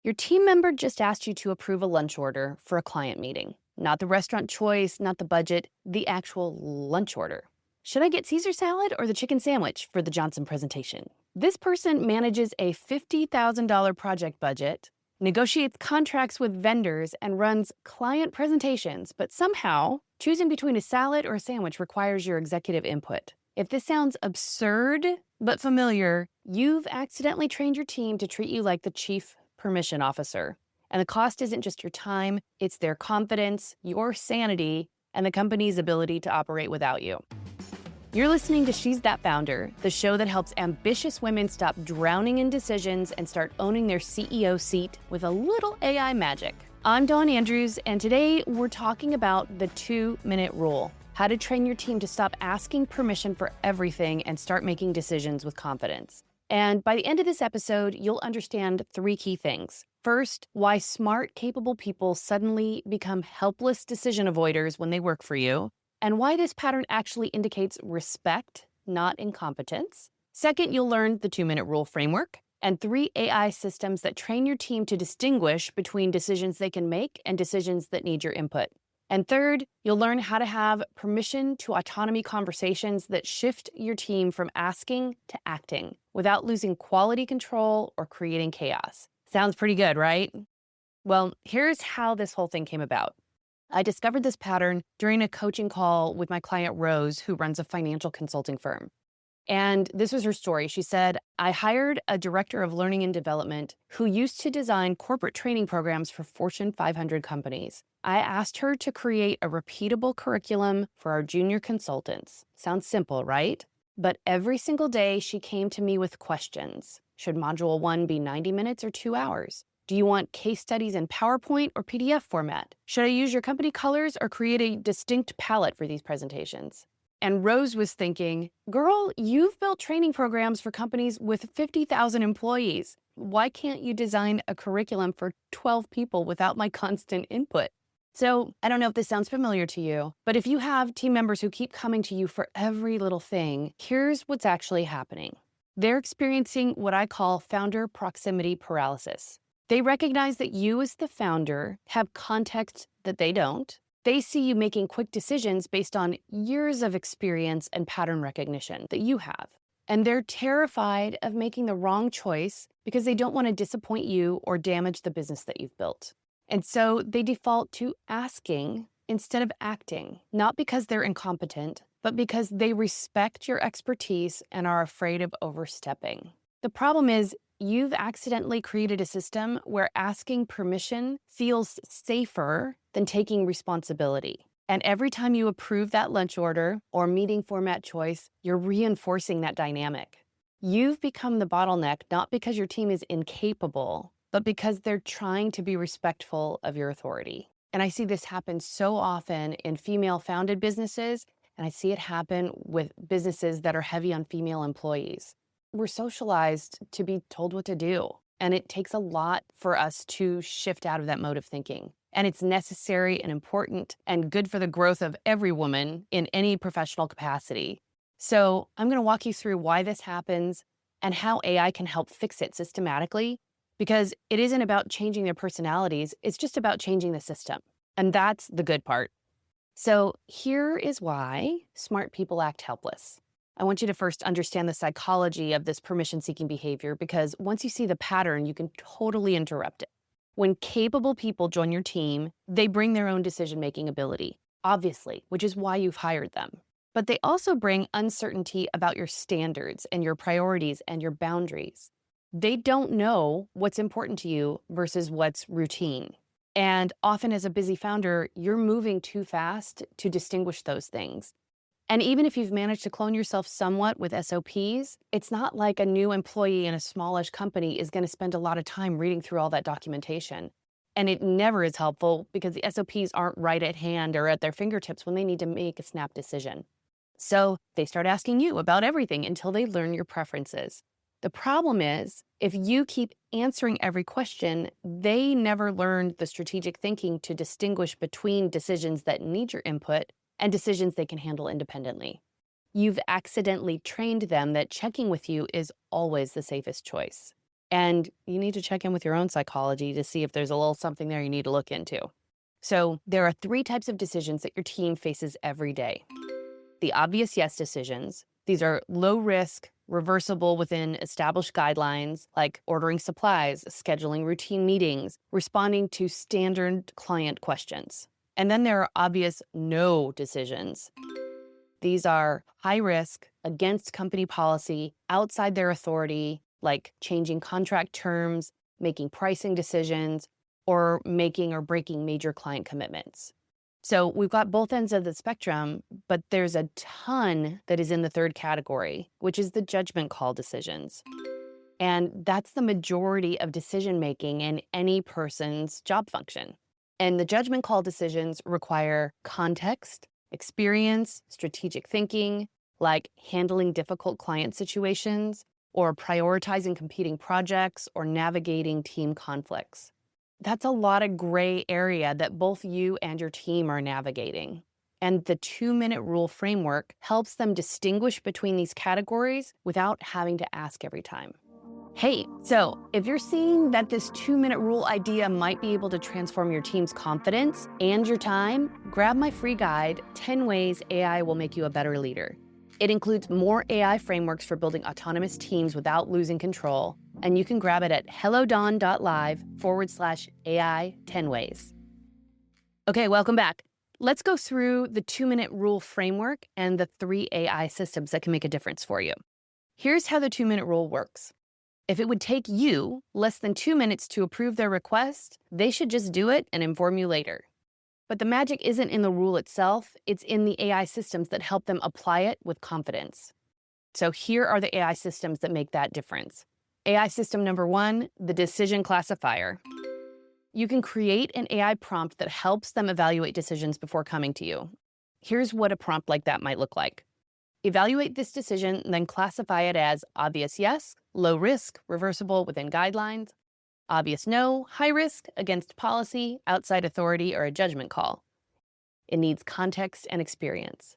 Your team member just asked you to approve a lunch order for a client meeting. Not the restaurant choice, not the budget, the actual lunch order. Should I get Caesar salad or the chicken sandwich for the Johnson presentation? This person manages a $50,000 project budget, negotiates contracts with vendors, and runs client presentations, but somehow choosing between a salad or a sandwich requires your executive input. If this sounds absurd but familiar, you've accidentally trained your team to treat you like the chief permission officer. And the cost isn't just your time, it's their confidence, your sanity, and the company's ability to operate without you. You're listening to She's That Founder, the show that helps ambitious women stop drowning in decisions and start owning their CEO seat with a little AI magic. I'm Dawn Andrews, and today we're talking about the 2-minute rule. How to train your team to stop asking permission for everything and start making decisions with confidence. And by the end of this episode, you'll understand 3 key things. First, why smart, capable people suddenly become helpless decision avoiders when they work for you, and why this pattern actually indicates respect, not incompetence. Second, you'll learn the 2-minute rule framework and 3 AI systems that train your team to distinguish between decisions they can make and decisions that need your input. And third, you'll learn how to have permission-to-autonomy conversations that shift your team from asking to acting without losing quality control or creating chaos. Sounds pretty good, right? Well, here's how this whole thing came about. I discovered this pattern during a coaching call with my client Rose, who runs a financial consulting firm. And this was her story. She said, I hired a director of learning and development who used to design corporate training programs for Fortune 500 companies. I asked her to create a repeatable curriculum for our junior consultants. Sounds simple, right? But every single day she came to me with questions. Should module 1 be 90 minutes or 2 hours? Do you want case studies in PowerPoint or PDF format? Should I use your company colors or create a distinct palette for these presentations? And Rose was thinking, girl, you've built training programs for companies with 50,000 employees. Why can't you design a curriculum for 12 people without my constant input? So I don't know if this sounds familiar to you, but if you have team members who keep coming to you for every little thing, here's what's actually happening. They're experiencing what I call founder proximity paralysis. They recognize that you as the founder have context that they don't. They see you making quick decisions based on years of experience and pattern recognition that you have. And they're terrified of making the wrong choice because they don't want to disappoint you or damage the business that you've built. And so they default to asking instead of acting, not because they're incompetent, but because they respect your expertise and are afraid of overstepping. The problem is, you've accidentally created a system where asking permission feels safer than taking responsibility. And every time you approve that lunch order or meeting format choice, you're reinforcing that dynamic. You've become the bottleneck not because your team is incapable, but because they're trying to be respectful of your authority. And I see this happen so often in female-founded businesses, and I see it happen with businesses that are heavy on female employees. We're socialized to be told what to do, and it takes a lot for us to shift out of that mode of thinking. And it's necessary and important and good for the growth of every woman in any professional capacity. So I'm going to walk you through why this happens and how AI can help fix it systematically, because it isn't about changing their personalities, it's just about changing the system. And that's the good part. So here is why smart people act helpless. I want you to first understand the psychology of this permission-seeking behavior, because once you see the pattern, you can totally interrupt it. When capable people join your team, they bring their own decision-making ability, obviously, which is why you've hired them. But they also bring uncertainty about your standards and your priorities and your boundaries. They don't know what's important to you versus what's routine. And often as a busy founder, you're moving too fast to distinguish those things. And even if you've managed to clone yourself somewhat with SOPs, it's not like a new employee in a smallish company is going to spend a lot of time reading through all that documentation. And it never is helpful because the SOPs aren't right at hand or at their fingertips when they need to make a snap decision. So they start asking you about everything until they learn your preferences. The problem is, if you keep answering every question, they never learned the strategic thinking to distinguish between decisions that need your input and decisions they can handle independently. You've accidentally trained them that checking with you is always the safest choice. And you need to check in with your own psychology to see if there's a little something there you need to look into. So there are 3 types of decisions that your team faces every day. The obvious yes decisions. These are low risk, reversible within established guidelines, like ordering supplies, scheduling routine meetings, responding to standard client questions. And then there are obvious no decisions. These are high risk, against company policy, outside their authority, like changing contract terms, making pricing decisions, or making or breaking major client commitments. So we've got both ends of the spectrum, but there's a ton that is in the third category, which is the judgment call decisions. And that's the majority of decision making in any person's job function. And the judgment call decisions require context, experience, strategic thinking, like handling difficult client situations, or prioritizing competing projects, or navigating team conflicts. That's a lot of gray area that both you and your team are navigating. And the 2-minute rule framework helps them distinguish between these categories without having to ask every time. Hey, so if you're seeing that this 2-minute rule idea might be able to transform your team's confidence and your time, grab my free guide, 10 Ways AI Will Make You a Better Leader. It includes more AI frameworks for building autonomous teams without losing control, and you can grab it at hellodon.live/AI 10 Ways. Okay, welcome back. Let's go through the 2-minute rule framework and the 3 AI systems that can make a difference for you. Here's how the 2-minute rule works. If it would take you less than 2 minutes to approve their request, they should just do it and inform you later. But the magic isn't in the rule itself, it's in the AI systems that help them apply it with confidence. So here are the AI systems that make that difference. AI system number 1, the decision classifier. You can create an AI prompt that helps them evaluate decisions before coming to you. Here's what a prompt like that might look like. Evaluate this decision, then classify it as obvious yes, low risk, reversible within guidelines, obvious no, high risk, against policy, outside authority, or a judgment call. It needs context and experience.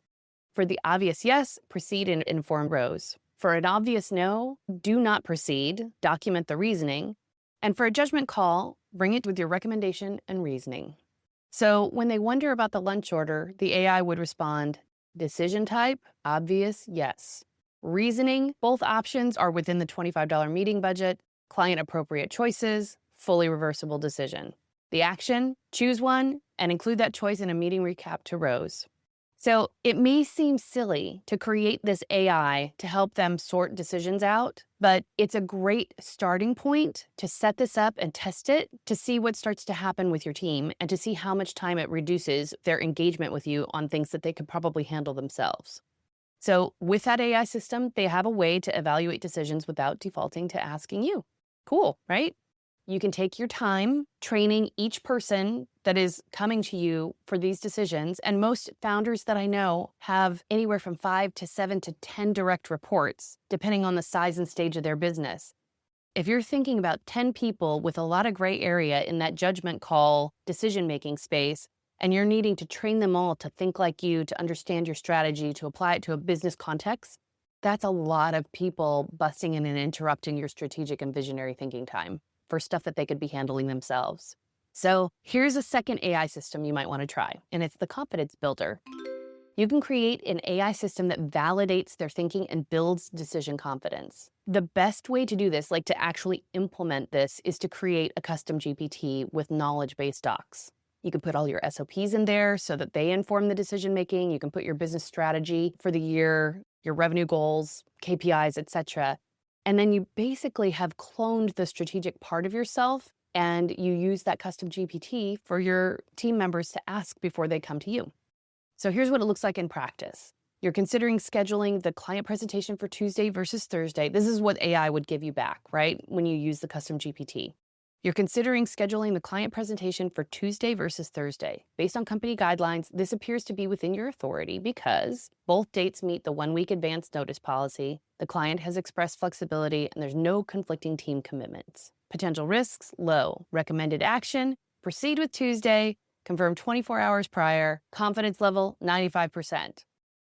For the obvious yes, proceed and inform rows. For an obvious no, do not proceed, document the reasoning. And for a judgment call, bring it with your recommendation and reasoning. So when they wonder about the lunch order, the AI would respond, decision type, obvious yes. Reasoning, both options are within the $25 meeting budget. Client appropriate choices, fully reversible decision. The action, choose one and include that choice in a meeting recap to rows. So it may seem silly to create this AI to help them sort decisions out, but it's a great starting point to set this up and test it to see what starts to happen with your team and to see how much time it reduces their engagement with you on things that they could probably handle themselves. So with that AI system, they have a way to evaluate decisions without defaulting to asking you. Cool, right? You can take your time training each person that is coming to you for these decisions. And most founders that I know have anywhere from 5 to 7 to 10 direct reports, depending on the size and stage of their business. If you're thinking about 10 people with a lot of gray area in that judgment call decision-making space, and you're needing to train them all to think like you, to understand your strategy, to apply it to a business context, that's a lot of people busting in and interrupting your strategic and visionary thinking time for stuff that they could be handling themselves. So here's a second AI system you might want to try, and it's the Confidence Builder. You can create an AI system that validates their thinking and builds decision confidence. The best way to do this, like to actually implement this, is to create a custom GPT with knowledge-based docs. You can put all your SOPs in there so that they inform the decision-making. You can put your business strategy for the year, your revenue goals, KPIs, etc. And then you basically have cloned the strategic part of yourself, and you use that custom GPT for your team members to ask before they come to you. So here's what it looks like in practice. You're considering scheduling the client presentation for Tuesday versus Thursday. This is what AI would give you back, right? When you use the custom GPT. You're considering scheduling the client presentation for Tuesday versus Thursday. Based on company guidelines, this appears to be within your authority because both dates meet the 1-week advance notice policy, the client has expressed flexibility, and there's no conflicting team commitments. Potential risks, low. Recommended action, proceed with Tuesday, confirm 24 hours prior, confidence level, 95%.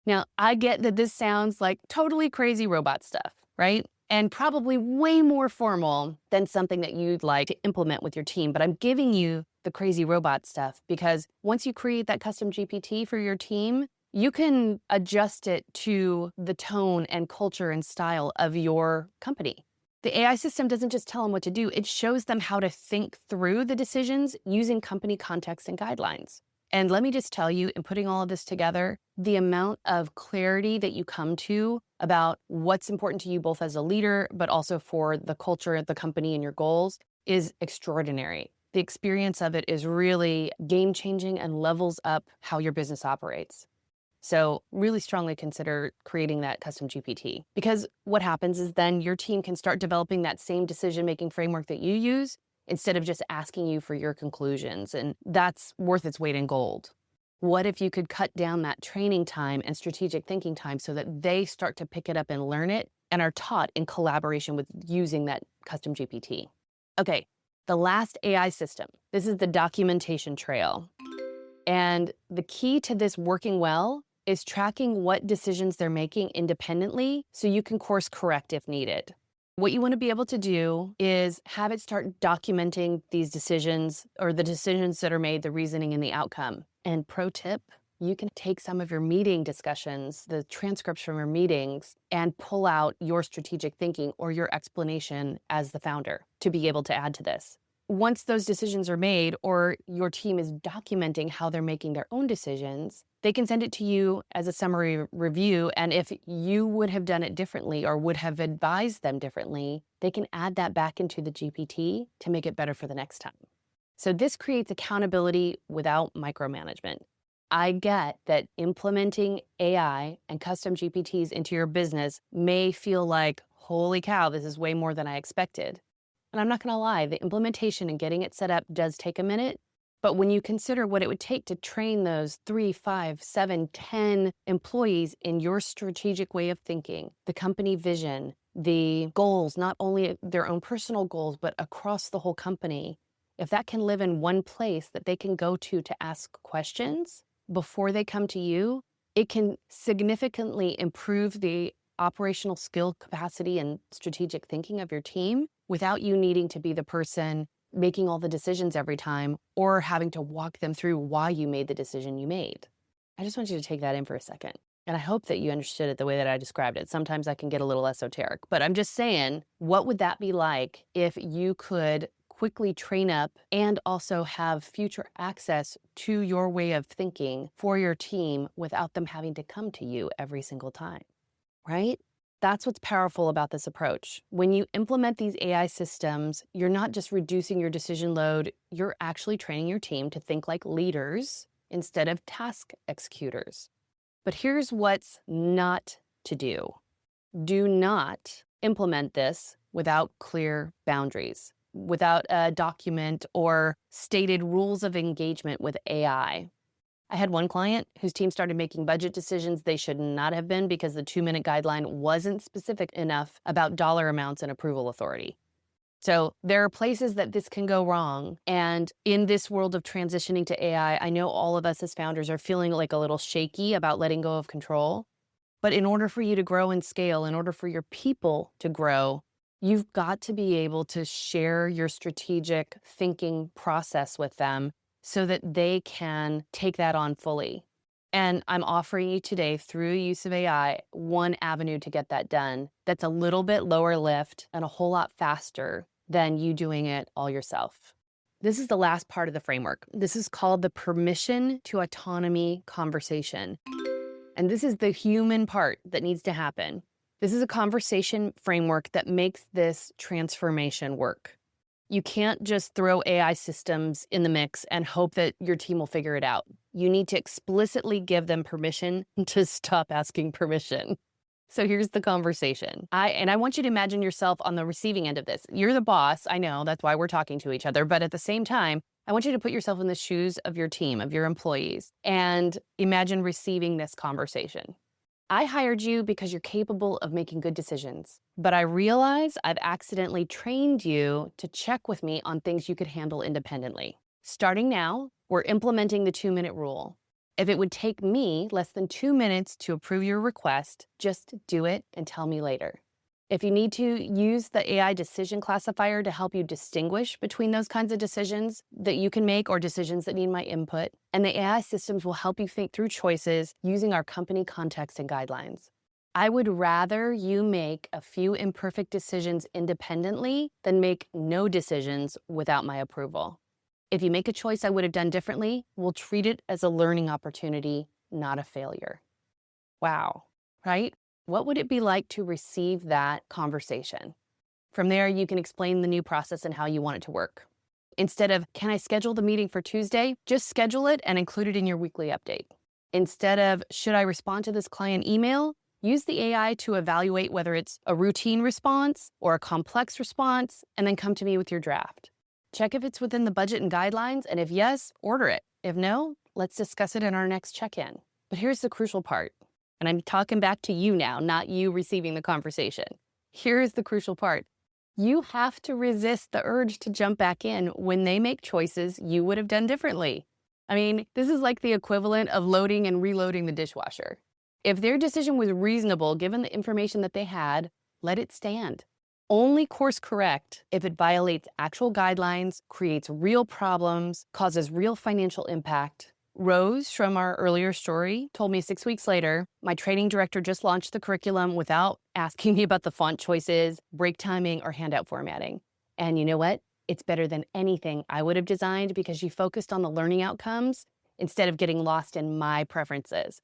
Now, I get that this sounds like totally crazy robot stuff, right? and probably way more formal than something that you'd like to implement with your team. But I'm giving you the crazy robot stuff because once you create that custom GPT for your team, you can adjust it to the tone and culture and style of your company. The AI system doesn't just tell them what to do, it shows them how to think through the decisions using company context and guidelines. And let me just tell you, in putting all of this together, the amount of clarity that you come to about what's important to you both as a leader, but also for the culture of the company and your goals is extraordinary. The experience of it is really game-changing and levels up how your business operates. So really strongly consider creating that custom GPT, because what happens is then your team can start developing that same decision-making framework that you use instead of just asking you for your conclusions. And that's worth its weight in gold. What if you could cut down that training time and strategic thinking time so that they start to pick it up and learn it and are taught in collaboration with using that custom GPT? Okay, the last AI system. This is the documentation trail. And the key to this working well is tracking what decisions they're making independently so you can course correct if needed. What you want to be able to do is have it start documenting these decisions or the decisions that are made, the reasoning and the outcome. And pro tip, you can take some of your meeting discussions, the transcripts from your meetings, and pull out your strategic thinking or your explanation as the founder to be able to add to this. Once those decisions are made or your team is documenting how they're making their own decisions, they can send it to you as a summary review. And if you would have done it differently or would have advised them differently, they can add that back into the GPT to make it better for the next time. So this creates accountability without micromanagement. I get that implementing AI and custom GPTs into your business may feel like, holy cow, this is way more than I expected. And I'm not going to lie, the implementation and getting it set up does take a minute. But when you consider what it would take to train those 3, 5, 7, 10 employees in your strategic way of thinking, the company vision, the goals, not only their own personal goals, but across the whole company, if that can live in one place that they can go to ask questions before they come to you, it can significantly improve the operational skill capacity and strategic thinking of your team without you needing to be the person making all the decisions every time or having to walk them through why you made the decision you made. I just want you to take that in for a second. And I hope that you understood it the way that I described it. Sometimes I can get a little esoteric, but I'm just saying, what would that be like if you could quickly train up and also have future access to your way of thinking for your team without them having to come to you every single time, right? That's what's powerful about this approach. When you implement these AI systems, you're not just reducing your decision load, you're actually training your team to think like leaders instead of task executors. But here's what's not to do. Do not implement this without clear boundaries, without a document or stated rules of engagement with AI. I had one client whose team started making budget decisions they should not have been because the 2-minute guideline wasn't specific enough about dollar amounts and approval authority. So there are places that this can go wrong. And in this world of transitioning to AI, I know all of us as founders are feeling like a little shaky about letting go of control. But in order for you to grow and scale, in order for your people to grow, you've got to be able to share your strategic thinking process with them so that they can take that on fully. And I'm offering you today, through the use of AI, one avenue to get that done that's a little bit lower lift and a whole lot faster than you doing it all yourself. This is the last part of the framework. This is called the permission-to-autonomy conversation. And this is the human part that needs to happen. This is a conversation framework that makes this transformation work. You can't just throw AI systems in the mix and hope that your team will figure it out. You need to explicitly give them permission to stop asking permission. So here's the conversation. I want you to imagine yourself on the receiving end of this. You're the boss. I know that's why we're talking to each other. But at the same time, I want you to put yourself in the shoes of your team, of your employees, and imagine receiving this conversation. I hired you because you're capable of making good decisions, but I realize I've accidentally trained you to check with me on things you could handle independently. Starting now, we're implementing the 2-minute rule. If it would take me less than 2 minutes to approve your request, just do it and tell me later. If you need to, use the AI decision classifier to help you distinguish between those kinds of decisions that you can make or decisions that need my input. And the AI systems will help you think through choices using our company context and guidelines. I would rather you make a few imperfect decisions independently than make no decisions without my approval. If you make a choice I would have done differently, we'll treat it as a learning opportunity, not a failure. Wow, right? What would it be like to receive that conversation? From there, you can explain the new process and how you want it to work. Instead of, can I schedule the meeting for Tuesday? Just schedule it and include it in your weekly update. Instead of, should I respond to this client email? Use the AI to evaluate whether it's a routine response or a complex response, and then come to me with your draft. Check if it's within the budget and guidelines, and if yes, order it. If no, let's discuss it in our next check-in. But here's the crucial part. And I'm talking back to you now, not you receiving the conversation. Here's the crucial part. You have to resist the urge to jump back in when they make choices you would have done differently. I mean, this is like the equivalent of loading and reloading the dishwasher. If their decision was reasonable given the information that they had, let it stand. Only course correct if it violates actual guidelines, creates real problems, causes real financial impact. Rose, from our earlier story, told me 6 weeks later, my training director just launched the curriculum without asking me about the font choices, break timing, or handout formatting. And you know what? It's better than anything I would have designed because she focused on the learning outcomes instead of getting lost in my preferences.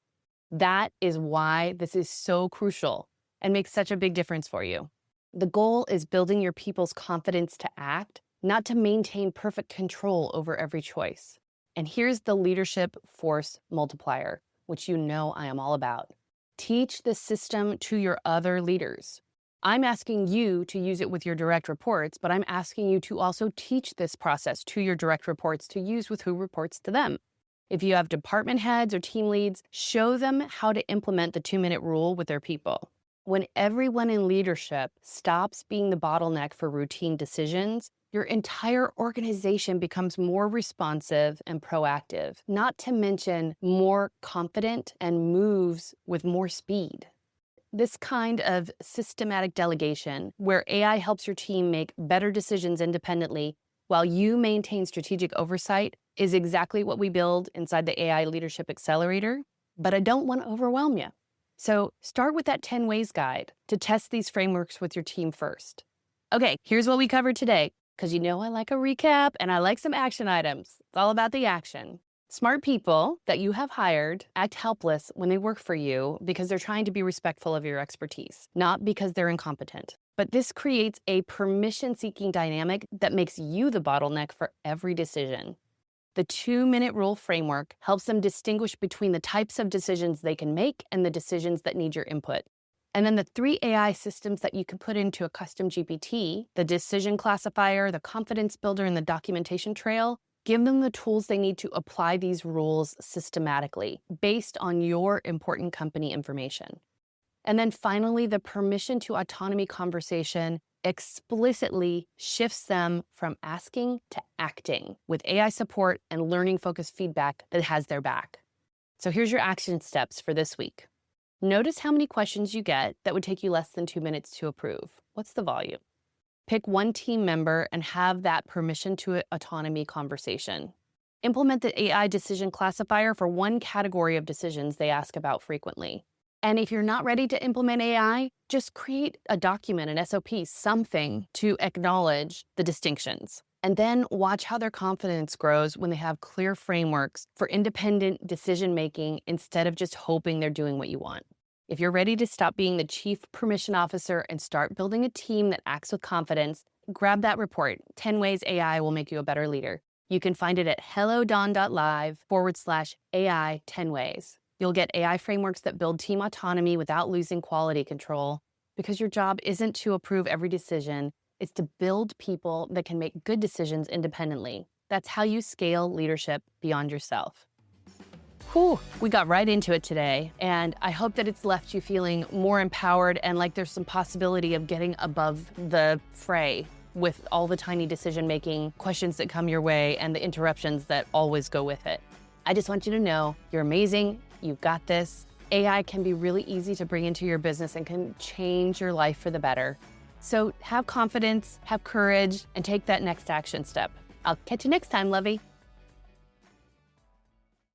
That is why this is so crucial and makes such a big difference for you. The goal is building your people's confidence to act, not to maintain perfect control over every choice. And here's the leadership force multiplier, which you know I am all about. Teach the system to your other leaders. I'm asking you to use it with your direct reports, but I'm asking you to also teach this process to your direct reports to use with who reports to them. If you have department heads or team leads, show them how to implement the 2-minute rule with their people. When everyone in leadership stops being the bottleneck for routine decisions, your entire organization becomes more responsive and proactive, not to mention more confident and moves with more speed. This kind of systematic delegation, where AI helps your team make better decisions independently while you maintain strategic oversight, is exactly what we build inside the AI Leadership Accelerator. But I don't want to overwhelm you. So start with that 10 ways guide to test these frameworks with your team first. Okay, here's what we covered today. Because you know I like a recap and I like some action items. It's all about the action. Smart people that you have hired act helpless when they work for you because they're trying to be respectful of your expertise, not because they're incompetent. But this creates a permission-seeking dynamic that makes you the bottleneck for every decision. The 2-minute rule framework helps them distinguish between the types of decisions they can make and the decisions that need your input. And then the 3 AI systems that you can put into a custom GPT, the decision classifier, the confidence builder, and the documentation trail, give them the tools they need to apply these rules systematically based on your important company information. And then finally, the permission-to-autonomy conversation explicitly shifts them from asking to acting with AI support and learning-focused feedback that has their back. So here's your action steps for this week. Notice how many questions you get that would take you less than 2 minutes to approve. What's the volume? Pick one team member and have that permission-to-autonomy conversation. Implement the AI decision classifier for one category of decisions they ask about frequently. And if you're not ready to implement AI, just create a document, an SOP, something to acknowledge the distinctions. And then watch how their confidence grows when they have clear frameworks for independent decision-making instead of just hoping they're doing what you want. If you're ready to stop being the chief permission officer and start building a team that acts with confidence, grab that report, 10 Ways AI Will Make You a Better Leader. You can find it at hellodon.live/AI 10 Ways. You'll get AI frameworks that build team autonomy without losing quality control, because your job isn't to approve every decision. It's to build people that can make good decisions independently. That's how you scale leadership beyond yourself. Whew, we got right into it today, and I hope that it's left you feeling more empowered and like there's some possibility of getting above the fray with all the tiny decision-making questions that come your way and the interruptions that always go with it. I just want you to know you're amazing, you've got this, AI can be really easy to bring into your business and can change your life for the better. So have confidence, have courage, and take that next action step. I'll catch you next time, Lovey.